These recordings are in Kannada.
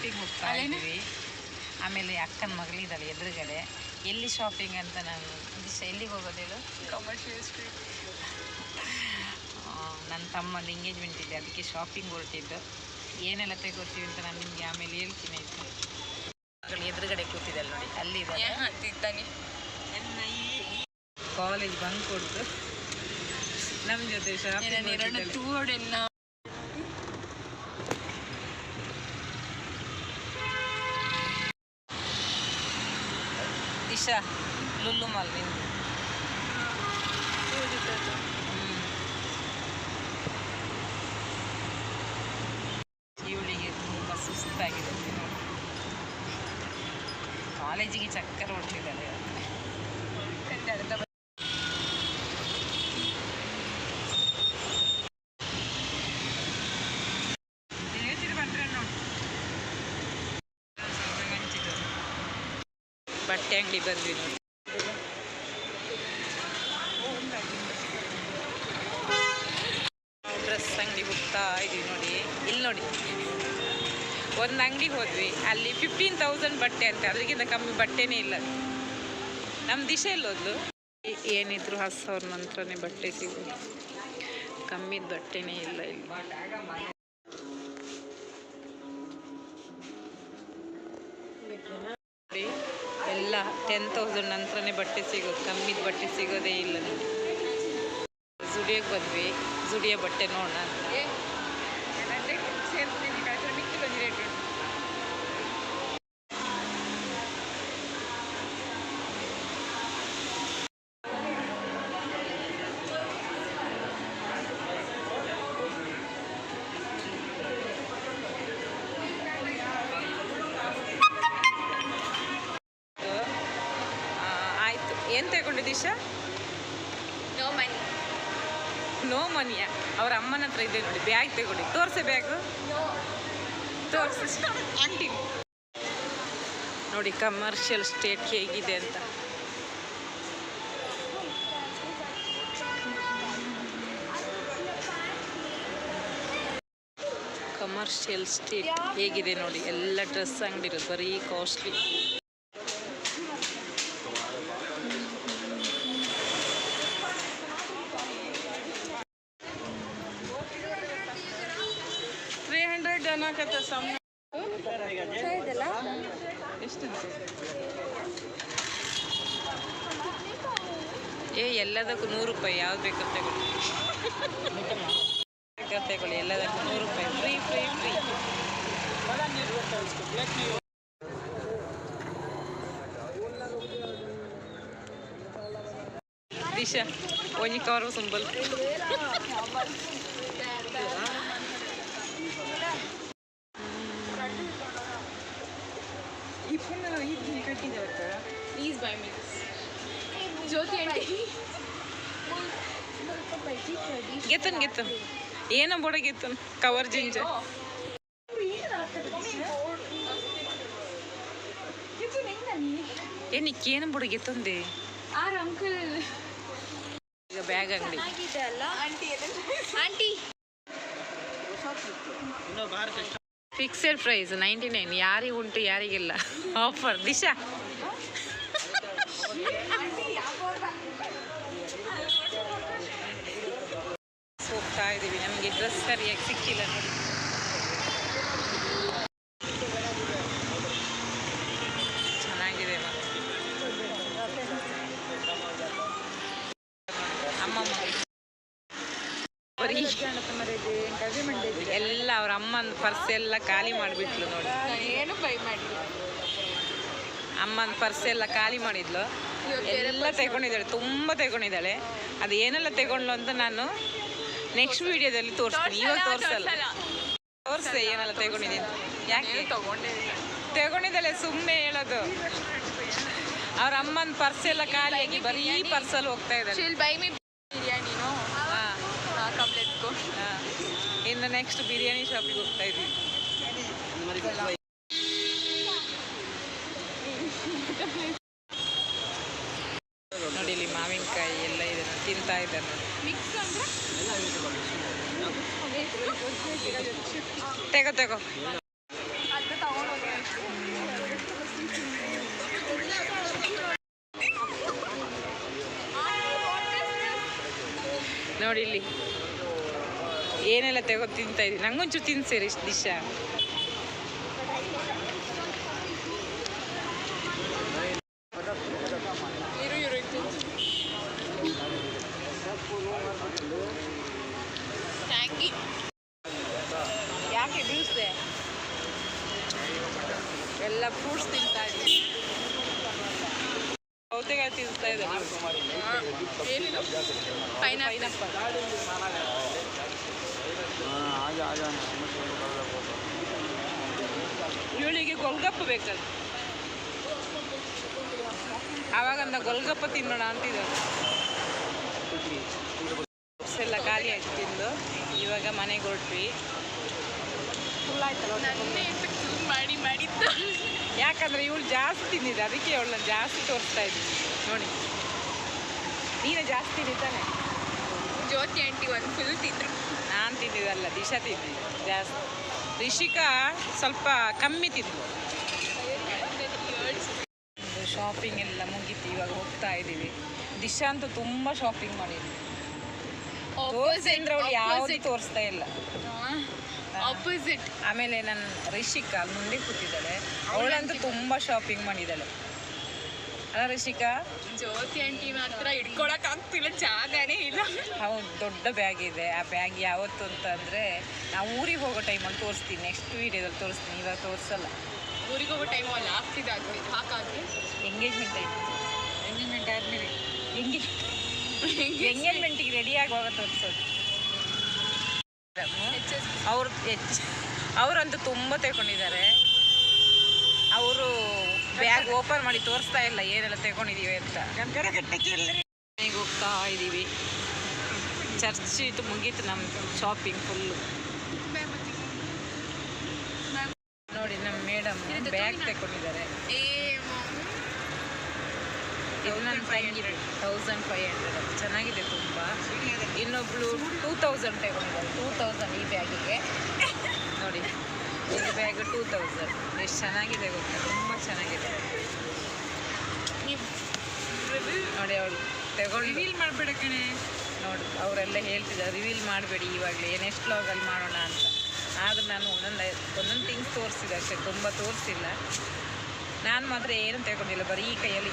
ಶಾಪಿಂಗ್ ಹೋಗ್ತಾ ಇದ್ದೀವಿ. ಆಮೇಲೆ ಅಕ್ಕನ ಮಗಳಿದ್ದಾಳೆ ಎದುರುಗಡೆ. ಎಲ್ಲಿ ಶಾಪಿಂಗ್ ಅಂತ ನಾನು ದಿಶಾ ಎಲ್ಲಿಗೆ ಹೋಗೋದು ಹೇಳು? Commercial street. ನನ್ನ ತಮ್ಮನ ಎಂಗೇಜ್ಮೆಂಟ್ ಇದೆ, ಅದಕ್ಕೆ ಶಾಪಿಂಗ್ ಹೊರಟಿದ್ದು. ಏನೆಲ್ಲ ತೆಗೋತೀವಿ ಅಂತ ನಾನು ನಿಮಗೆ ಆಮೇಲೆ ಹೇಳ್ತೀನಿ ಆಯಿತು. ಎದುರುಗಡೆ ಕೂತಿದ್ದಲ್ಲ ನೋಡಿ, ಅಲ್ಲಿ ಇದ್ದಾನೆ. ಕಾಲೇಜ್ ಬಂಕ್ ಕೊಡ್ತು ನಮ್ಮ ಜೊತೆ ಶಾಪಿಂಗ್. ದಿಶಾ ಲುಲ್ಲು ಮಾಲ್ ನಿಂದು ಇವಳಿಗೆ ತುಂಬ ಸುಸ್ತಾಗಿದೆ. ಕಾಲೇಜಿಗೆ ಚಕ್ಕರ್ ಹೊಡ್ತಿದ್ದಾಳೆ. ಬಟ್ಟೆ ಅಂಗಡಿ ಬಂದ್ವಿ ನೋಡಿ. ಡ್ರೆಸ್ ಅಂಗಡಿ ಹೋಗ್ತಾ ಇದೀವಿ ನೋಡಿ. ಇಲ್ಲಿ ನೋಡಿ, ಒಂದು ಅಂಗಡಿಗೆ ಹೋದ್ವಿ, ಅಲ್ಲಿ 15,000 ಬಟ್ಟೆ ಅಂತೆ, ಅದಕ್ಕಿಂತ ಕಮ್ಮಿ ಬಟ್ಟೆನೇ ಇಲ್ಲ. ನಮ್ಮ ದಿಶೆ ಎಲ್ಲೋದ್ಲು. ಏನಿದ್ರು 10,000 ನಂತರನೇ ಬಟ್ಟೆ ಸಿಗೋದು, ಕಮ್ಮಿದ ಬಟ್ಟೆನೇ ಇಲ್ಲ ಇಲ್ಲಿ. ಎಲ್ಲ 10,000 ನಂತರನೇ ಬಟ್ಟೆ ಸಿಗೋದು, ಕಮ್ಮಿದ ಬಟ್ಟೆ ಸಿಗೋದೇ ಇಲ್ಲ. ಜುಡಿಯೋಕ್ಕೆ ಬಂದ್ವಿ, ಜುಡಿಯೋ ಬಟ್ಟೆ ನೋಡೋಣ. ಆಯಿತು. ಏನು ತಗೊಂಡೆ ದಿಶಾ? ನೋ ಮನಿಯ ಅವ್ರ ಅಮ್ಮನ ಹತ್ರ ಇದೆ ನೋಡಿ. ಬ್ಯಾಗ್ ತಗೊಳ್ಳಿ, ತೋರ್ಸೆ ಬ್ಯಾಗು, ತೋರ್ಸಿ ಆಂಟಿ ನೋಡಿ ಕಮರ್ಷಿಯಲ್ ಸ್ಟೇಟ್ ಹೇಗಿದೆ ಅಂತ. ಕಮರ್ಷಿಯಲ್ ಸ್ಟೇಟ್ ಹೇಗಿದೆ ನೋಡಿ, ಎಲ್ಲ ಡ್ರೆಸ್ ಅಂಗಡಿ ಇರೋದು, ಬರೀ ಕಾಸ್ಟ್ಲಿ. ಎಲ್ಲದಕ್ಕೂ 100 ರೂಪಾಯಿ. ಯಾವ್ದು ಬೇಕಾದ್ರೆ ತಗೊಳ್ಳಿ, ಎಲ್ಲದಕ್ಕೂ 100 ರೂಪಾಯಿ. Free free free. ದಿಶಾ ಒಂಜಿ ಕವರು ಸುಂಬಲ್ Please buy me this. Jyoti aunty. ಗೆತ್ತನ್ ಏನ ಬೋಡ ಗೆತ್ತನ್ ಕವರ್ ಜಿಂಜ ಏನಕ್ಕೇನು ಬೋಡ ಗೆತ್ತಂದೆ ಅಂಕಲ್. ಈಗ ಬ್ಯಾಗ್ ಅಂಗಡಿ ಫಿಕ್ಸೆಡ್ ಪ್ರೈಸ್ 99. ಯಾರಿಗೆ ಉಂಟು ಯಾರಿಗಿಲ್ಲ ಆಫರ್. ದಿಶಾ ಹೋಗ್ತಾ ಇದ್ದೀವಿ, ನಮಗೆ ಡ್ರೆಸ್ ಸರಿಯಾಗಿ ಸಿಕ್ಕಿಲ್ಲ ನೋಡಿ. ಚೆನ್ನಾಗಿದೆ ಅಮ್ಮಮ್ಮ ಬರೀ ಎಲ್ಲ ಅವ್ರ ಅಮ್ಮನ ಪರ್ಸ್ ಎಲ್ಲ ಖಾಲಿ ಮಾಡಿಬಿಟ್ಲು ನೋಡಿ. ಏನು ಬೈ ಮಾಡಿ ಅಮ್ಮನ ಪರ್ಸ್ ಎಲ್ಲ ಖಾಲಿ ಮಾಡಿದ್ಲು, ಎಲ್ಲ ತಗೊಂಡಿದ್ದಾಳೆ, ತುಂಬ ತಗೊಂಡಿದ್ದಾಳೆ. ಅದು ಏನೆಲ್ಲ ತಗೊಂಡ್ಲು ಅಂತ ನಾನು ನೆಕ್ಸ್ಟ್ ವಿಡಿಯೋದಲ್ಲಿ ತೋರಿಸ್ತೀನಿ, ಇವಾಗ ತೋರಿಸಲ್ಲ. ತೋರಿಸೆ ಏನೆಲ್ಲ ತಗೊಂಡಿದ್ದೀನಿ. ಯಾಕೆ ತಗೊಂಡಿದ್ದಾಳೆ ಸುಮ್ಮನೆ ಹೇಳೋದು. ಅವ್ರ ಅಮ್ಮನ ಪರ್ಸ್ ಎಲ್ಲ ಖಾಲಿಯಾಗಿ ಬರೀ ಪರ್ಸಲ್ಲಿ ಹೋಗ್ತಾ ಇದ್ದಾಳೆ. ಇನ್ನು ನೆಕ್ಸ್ಟ್ ಬಿರಿಯಾನಿ ಶಾಪಿಗೆ ಹೋಗ್ತಾ ಇದ್ವಿ. ನೋಡಿ ಇಲ್ಲಿ ಮಾವಿನಕಾಯಿ ಎಲ್ಲ ಇದೆ, ತಿಂತಾ ಇದ್ದಾರೆ. ತಗೋ ನೋಡಿ ಇಲ್ಲಿ ಏನೆಲ್ಲ ತಿಂತಾ ಇದೀವಿ. ನಂಗೊಂಚೂರು ತಿನ್ಸೇರಿ ದಿಶಾ. ಯಾಕೆ ಬೀಳಿಸ್ದೆ? ಎಲ್ಲ ಫ್ರೂಟ್ಸ್ ತಿಂತಾ ಇದ್ದೀವಿ. ಸೌತೆಕಾಯಿ ತಿನ್ಸ್ತಾ ಇದ್ದಾರೆ. ಪೈನಾಪಲ್. ಇವಳಿಗೆ ಗೊಲ್ಗಪ್ಪ ಬೇಕಲ್ಲ, ಆವಾಗಂದ ಗೊಲ್ಗಪ್ಪ ತಿನ್ನೋಣ ಅಂತಿದ್ದಾರೆ. ಎಲ್ಲ ಖಾಲಿ ಆಯ್ತು ತಿಂದು. ಇವಾಗ ಮನೆಗೆ ಹೊರಟ್ವಿ. ಫುಲ್ ಆಯ್ತಲ್ಲ ಮಾಡಿ ಮಾಡಿದ್ದು. ಯಾಕಂದ್ರೆ ಇವಳು ಜಾಸ್ತಿ ತಿಂದಿದ್ದೆ, ಅದಕ್ಕೆ ಅವಳನ್ನ ಜಾಸ್ತಿ ತೋರಿಸ್ತಾ ಇದ್ದೀನಿ. ನೋಡಿ, ನೀನು ಜಾಸ್ತಿ ತಿಂದಿದ್ದಾನೆ. ಜ್ಯೋತಿ ಆಂಟಿ ಒಂದು ಫುಲ್ ತಿಂದ್ರು. ನಾನು ತಿಂದಿದ್ದಲ್ಲ, ದಿಶಾ ತಿಂದಿದ್ದೆ ಜಾಸ್ತಿ. ರಿಷಿಕಾ ಸ್ವಲ್ಪ ಕಮ್ಮಿ ತಿಂದು. ಶಾಪಿಂಗ್ ಎಲ್ಲ ಮುಗೀತು, ಇವಾಗ ಹೋಗ್ತಾ ಇದ್ದೀವಿ. ದಿಶಾ ಅಂತೂ ತುಂಬ ಶಾಪಿಂಗ್ ಮಾಡಿದ್ವಿ. ತೋರಿಸಿದ್ರೆ ಅವಳು ಯಾವುದು ತೋರಿಸ್ತಾ ಇಲ್ಲ. ಆಪೋಸಿಟ್. ಆಮೇಲೆ ನನ್ನ ರಿಷಿಕಾ ಅಲ್ಲಿ ಮುಂದೆ ಕೂತಿದ್ದಾಳೆ, ಅವಳಂತೂ ತುಂಬ ಶಾಪಿಂಗ್ ಮಾಡಿದ್ದಾಳೆ ಅಲ್ಲ ರಿಷಿಕಾ? ಜ್ಯೋತಿ ಆಂಟಿ ಮಾತ್ರ ಇಟ್ಕೊಳಕ್ ಆಗ್ತಿಲ್ಲ, ಜಾಗನೇ ಇಲ್ಲ. ಹೌದು, ದೊಡ್ಡ ಬ್ಯಾಗ್ ಇದೆ. ಆ ಬ್ಯಾಗ್ ಯಾವತ್ತು ಅಂತ ಅಂದರೆ ನಾವು ಊರಿಗೆ ಹೋಗೋ ಟೈಮಲ್ಲಿ ತೋರಿಸ್ತೀನಿ, ನೆಕ್ಸ್ಟ್ ವೀಡಿಯೋದಲ್ಲಿ ತೋರಿಸ್ತೀನಿ, ಇವಾಗ ತೋರಿಸಲ್ಲ. ಊರಿಗೆ ಹೋಗೋ ಟೈಮಲ್ಲಿ ಆಗ್ತಿದ್ದಾಗ್ಲಿ ಹಾಕಾಗಿ ಎಂಗೇಜ್ಮೆಂಟ್ ಆಯಿತು. ಎಂಗೇಜ್ಮೆಂಟ್ ಆದಮೇಲೆ ಎಂಗೇಜ್ಮೆಂಟಿಗೆ ರೆಡಿಯಾಗಿ ಹೋಗೋ ತೋರಿಸೋದು. ಅವರಂತೂ ತುಂಬ ತಗೊಂಡಿದ್ದಾರೆ. ಅವರು ಬ್ಯಾಗ್ ಓಪನ್ ಮಾಡಿ ತೋರಿಸ್ತಾ ಇಲ್ಲ ಏನೆಲ್ಲ ತಗೊಂಡಿದ್ದೀವಿ ಅಂತ. ಮನೆಗೆ ಹೋಗ್ತಾ ಇದ್ದೀವಿ. ಚರ್ಚ್ ಇದು ಮುಗೀತು ನಮ್ಮದು ಶಾಪಿಂಗ್ ಫುಲ್ಲು. ನೋಡಿ ನಮ್ಮ ಮೇಡಮ್ ಬ್ಯಾಗ್ ತಗೊಂಡಿದ್ದಾರೆ. ಇದು ನನ್ನ ತಂಗಿ 1500 ಚೆನ್ನಾಗಿದೆ ತುಂಬ. ಇನ್ನೊಬ್ಳು 2000 ತಗೊಂಡಿದ್ದಾರೆ. 2000 ಈ ಬ್ಯಾಗಿಗೆ. ನೋಡಿ ಈ ಬ್ಯಾಗ್ 2000 ಎಷ್ಟು ಚೆನ್ನಾಗಿದೆ ಗೊತ್ತಾ, ತುಂಬ ಚೆನ್ನಾಗಿದೆ. ನೋಡಿ ಅವಳು ತಗೊಂಡು ರಿವೀಲ್ ಮಾಡಬೇಡ ಕಣೆ. ನೋಡಿ ಅವರೆಲ್ಲ ಹೇಳ್ತಿದ್ದಾರೆ ರಿವೀಲ್ ಮಾಡಬೇಡಿ ಇವಾಗಲೇ, ನೆಕ್ಸ್ಟ್ ವ್ಲಾಗಲ್ಲಿ ಮಾಡೋಣ ಅಂತ. ಆದರೂ ನಾನು ಒಂದೊಂದು ಥಿಂಗ್ಸ್ ತೋರಿಸಿದೆ ಅಷ್ಟೇ, ತುಂಬ ತೋರಿಸಿಲ್ಲ. ನಾನು ಮಾತ್ರ ಏನು ತಗೊಂಡಿಲ್ಲ, ಬರೀ ಈ ಕೈಯಲ್ಲಿ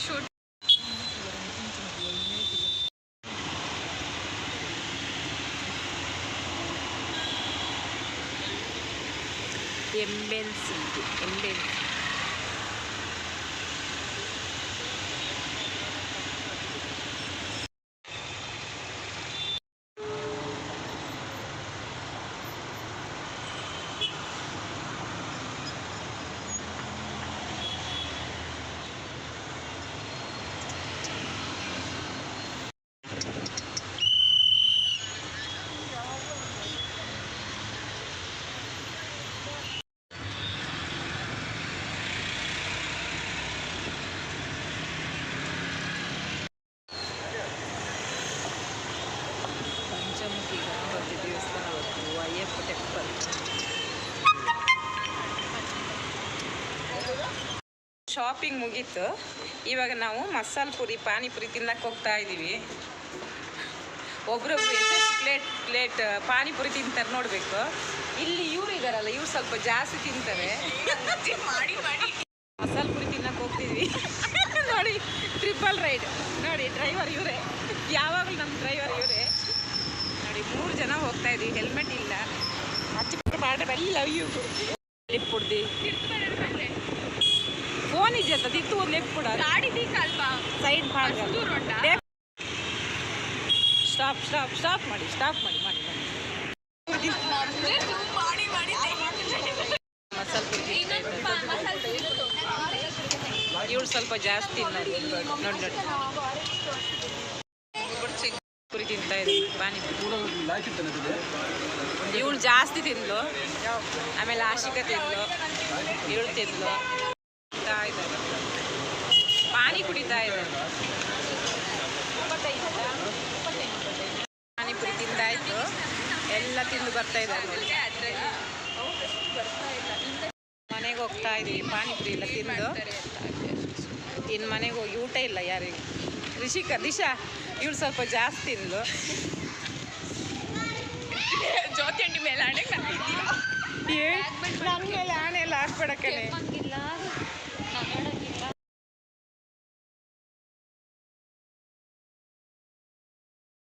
ಶೂಟ್. ಎಂಬೆನ್ಸಿ. ಪಂಚಮುಖಿ ಗಣಪತಿ ದೇವಸ್ಥಾನ ಬಂತು, ಅಯ್ಯಪ್ಪ ಟೆಂಪಲ್. ಶಾಪಿಂಗ್ ಮುಗೀತು. ಇವಾಗ ನಾವು ಮಸಾಲೆ ಪುರಿ ಪಾನಿಪುರಿ ತಿನ್ನಕ್ಕೆ ಹೋಗ್ತಾ ಇದ್ದೀವಿ. ಒಬ್ರೊಬ್ರು ಎಷ್ಟೆಷ್ಟು ಪ್ಲೇಟ್ ಪಾನಿಪುರಿ ತಿಂತಾರೆ ನೋಡಬೇಕು. ಇಲ್ಲಿ ಇವ್ರು ಇದ್ದಾರಲ್ಲ, ಇವ್ರು ಸ್ವಲ್ಪ ಜಾಸ್ತಿ ತಿಂತಾರೆ. ಮಸಾಲೆ ಪುರಿ ತಿನ್ನಕ್ಕೆ ಹೋಗ್ತಿದ್ವಿ. ನೋಡಿ ಟ್ರಿಪಲ್ ರೈಡ್. ನೋಡಿ ಡ್ರೈವರ್ ಇವರೇ, ಯಾವಾಗಲೂ ನಮ್ಮ ಡ್ರೈವರ್ ಇವರೇ. ನೋಡಿ 3 ಜನ ಹೋಗ್ತಾ ಇದ್ದೀವಿ, ಹೆಲ್ಮೆಟ್ ಇಲ್ಲ. ಅಚ್ಚುಪುಟ್ಟ ಪಾಠ ಲವ್ ಯು ಲಿಪ್ ಕೊಡ್ದಿ. ಫೋನ್ ಇದೆಯಂತ ತಿತ್ತು ಒಂದು ಲಿಪ್ ಕೊಡ. ಸೈಡ್ ಸ್ಟಾಪ್ ಮಾಡಿ ಮಸಾಲೆ ಪುರಿ. ಇವಳು ಸ್ವಲ್ಪ ಜಾಸ್ತಿ ನೋಡಿ ಪುರಿ ತಿಂತಾ ಇದ್ದೀವಿ, ಪಾನಿಪುರಿ. ಇವಳು ಜಾಸ್ತಿ ತಿಂದ್ಲು, ಆಮೇಲೆ ಆಶಿಕಾ ತಿಂದ್ಲು, ಇವಳು ತಿಂದ್ಲು. ಪಾನಿ ಕುಡಿತಾ ಇದ್ದಾರೆ. ಪಾನಿಪುರಿ ತಿಂದಾಯ್ತು, ಎಲ್ಲ ತಿಂದು ಬರ್ತಾ ಇದ್ದಾರೆ. ಮನೆಗೆ ಹೋಗ್ತಾ ಇದ್ದೀವಿ. ಪಾನಿಪುರಿ ಎಲ್ಲ ತಿಂದು ಇನ್ನು ಮನೆಗೆ ಹೋಗಿ ಊಟ ಇಲ್ಲ ಯಾರಿಗೆ. ದಿಶಾ ಇವಳು ಸ್ವಲ್ಪ ಜಾಸ್ತಿ ಇದ್ಲು. ಜ್ಯೋತಿ ಅಂಟಿ ಮೇಲೆ ಆಣೆ ನನ್ನ ಮೇಲೆ ಆಣೆ ಎಲ್ಲ ಹಾಕ್ಬೇಡ ಕಣೆ.